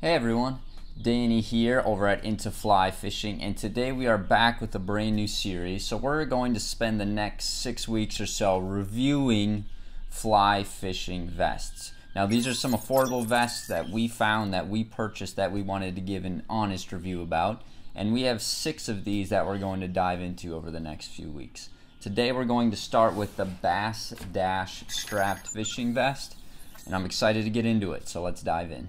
Hey everyone, Danny here over at Into Fly Fishing, and today we are back with a brand new series. So we're going to spend the next 6 weeks or so reviewing fly fishing vests. Now these are some affordable vests that we found, that we purchased, that we wanted to give an honest review about, and we have 6 of these that we're going to dive into over the next few weeks. Today we're going to start with the BassDash strapped fishing vest, and I'm excited to get into it, so let's dive in.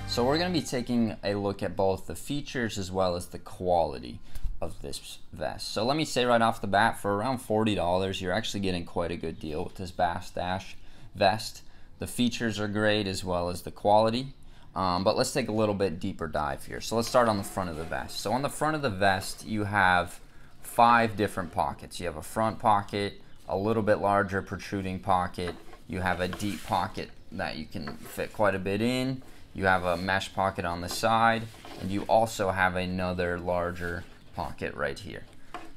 So we're going to be taking a look at both the features as well as the quality of this vest. So let me say right off the bat, for around $40, you're actually getting quite a good deal with this BassDash vest. The features are great as well as the quality. But let's take a little bit deeper dive here. So let's start on the front of the vest. So on the front of the vest, you have 5 different pockets. You have a front pocket, a little bit larger protruding pocket. You have a deep pocket that you can fit quite a bit in. You have a mesh pocket on the side, and you also have another larger pocket right here.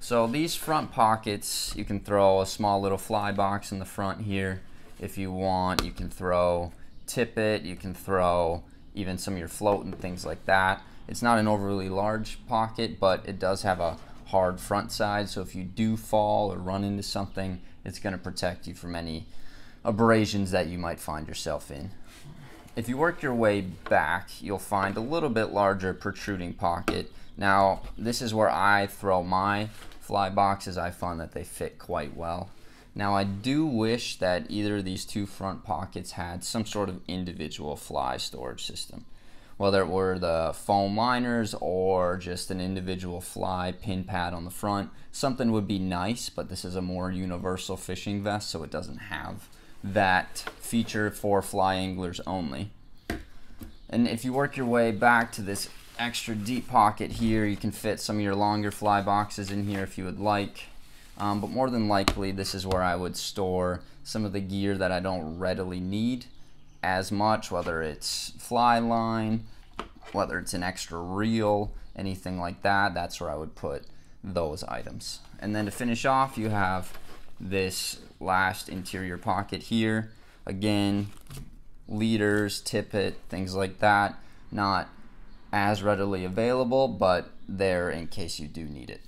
So these front pockets, you can throw a small little fly box in the front here if you want. You can throw tippet, you can throw even some of your float and things like that. It's not an overly large pocket, but it does have a hard front side, so if you do fall or run into something, it's going to protect you from any abrasions that you might find yourself in. If you work your way back, you'll find a little bit larger protruding pocket. Now, this is where I throw my fly boxes. I find that they fit quite well. Now, I do wish that either of these 2 front pockets had some sort of individual fly storage system. Whether it were the foam liners or just an individual fly pin pad on the front, something would be nice, but this is a more universal fishing vest, so it doesn't have that feature for fly anglers only. And if you work your way back to this extra deep pocket here, you can fit some of your longer fly boxes in here if you would like. But more than likely, this is where I would store some of the gear that I don't readily need as much, whether it's fly line, whether it's an extra reel, anything like that. That's where I would put those items. And then to finish off, you have this last interior pocket here. Again, leaders, tippet, things like that, not as readily available, but there in case you do need it.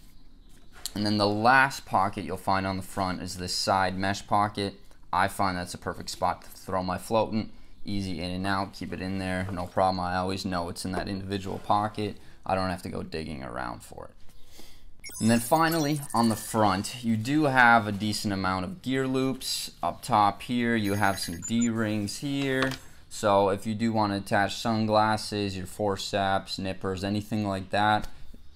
And then the last pocket you'll find on the front is this side mesh pocket. I find that's a perfect spot to throw my floatant. Easy in and out, keep it in there, no problem. I always know it's in that individual pocket. I don't have to go digging around for it. And then finally, on the front, you do have a decent amount of gear loops. Up top here, you have some D-rings here. So if you do want to attach sunglasses, your forceps, nippers, anything like that,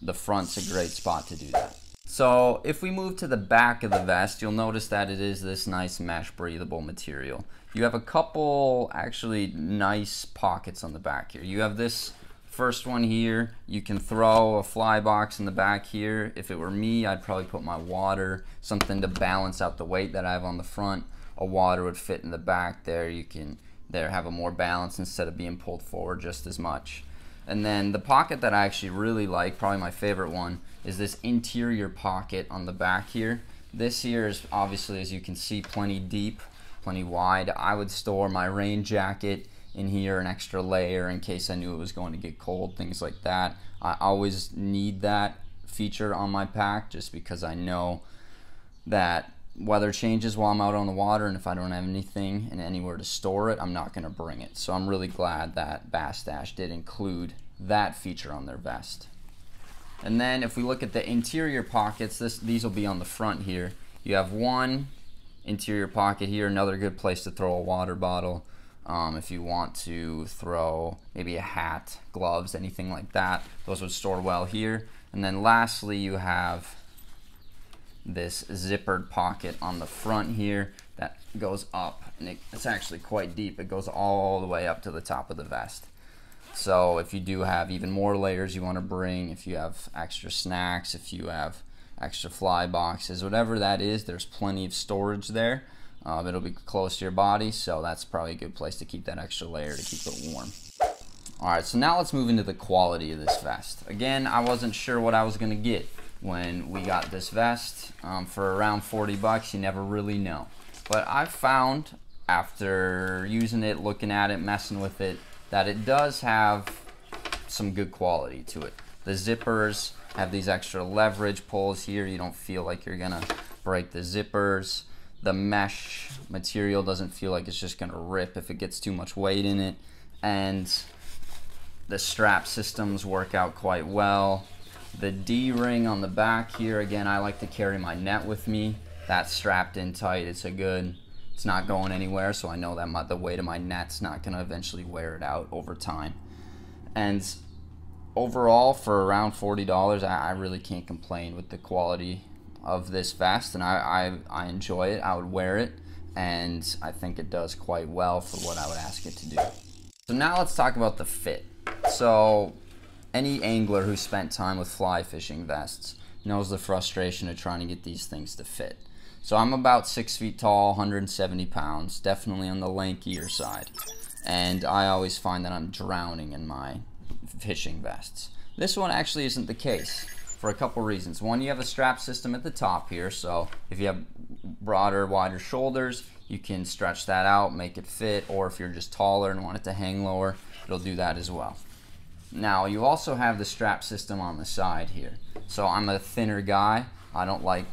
the front's a great spot to do that. So if we move to the back of the vest, you'll notice that it is this nice mesh breathable material. You have a couple actually nice pockets on the back here. You have this first one here. You can throw a fly box in the back here. If it were me, I'd probably put my water, something to balance out the weight that I have on the front. A water would fit in the back there. You can have a more balance instead of being pulled forward just as much. And then the pocket that I actually really like, probably my favorite one, is this interior pocket on the back here. This here is obviously, as you can see, plenty deep, plenty wide. I would store my rain jacket in here, an extra layer in case I knew it was going to get cold, things like that. I always need that feature on my pack just because I know that weather changes while I'm out on the water, and if I don't have anything and anywhere to store it, I'm not going to bring it. So I'm really glad that BassDash did include that feature on their vest. And then if we look at the interior pockets, these will be on the front here. You have one interior pocket here, another good place to throw a water bottle. If you want to throw maybe a hat, gloves, anything like that, those would store well here. And then lastly, you have this zippered pocket on the front here that goes up, and it's actually quite deep. It goes all the way up to the top of the vest. So if you do have even more layers you want to bring, if you have extra snacks, if you have extra fly boxes, whatever that is, there's plenty of storage there. It'll be close to your body, so that's probably a good place to keep that extra layer to keep it warm. Alright, so now let's move into the quality of this vest. Again, I wasn't sure what I was going to get when we got this vest. For around 40 bucks, you never really know. But I've found after using it, looking at it, messing with it, that it does have some good quality to it. The zippers have these extra leverage pulls here. You don't feel like you're gonna break the zippers. The mesh material doesn't feel like it's just gonna rip if it gets too much weight in it. And the strap systems work out quite well. The D-ring on the back here, again, I like to carry my net with me. That's strapped in tight. It's not going anywhere, so I know that the weight of my net's not gonna eventually wear it out over time. And overall, for around $40, I really can't complain with the quality of this vest, and I enjoy it. I would wear it, and I think it does quite well for what I would ask it to do. So now let's talk about the fit. So any angler who spent time with fly fishing vests knows the frustration of trying to get these things to fit. So I'm about 6 feet tall, 170 pounds, definitely on the lankier side. And I always find that I'm drowning in my fishing vests. This one actually isn't the case for a couple reasons. One, you have a strap system at the top here, so if you have broader, wider shoulders, you can stretch that out, make it fit, or if you're just taller and want it to hang lower, it'll do that as well. Now, you also have the strap system on the side here. So I'm a thinner guy. I don't want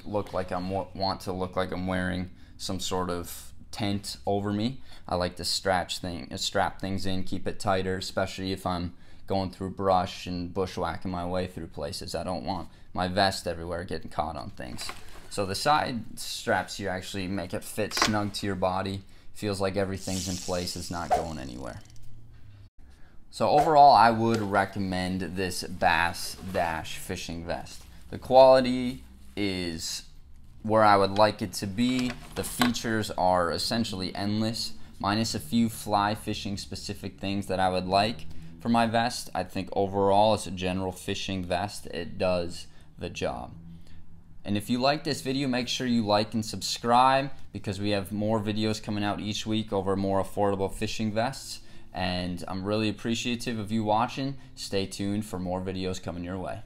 to look like I'm wearing some sort of tent over me. I like to strap things in, keep it tighter, especially if I'm going through brush and bushwhacking my way through places. I don't want my vest everywhere getting caught on things. So the side straps here actually make it fit snug to your body. Feels like everything's in place, it's not going anywhere. So overall, I would recommend this BassDash fishing vest. The quality is where I would like it to be. The features are essentially endless, minus a few fly fishing specific things that I would like for my vest. I think overall, as a general fishing vest, it does the job. And if you like this video, make sure you like and subscribe, because we have more videos coming out each week over more affordable fishing vests. And I'm really appreciative of you watching. Stay tuned for more videos coming your way.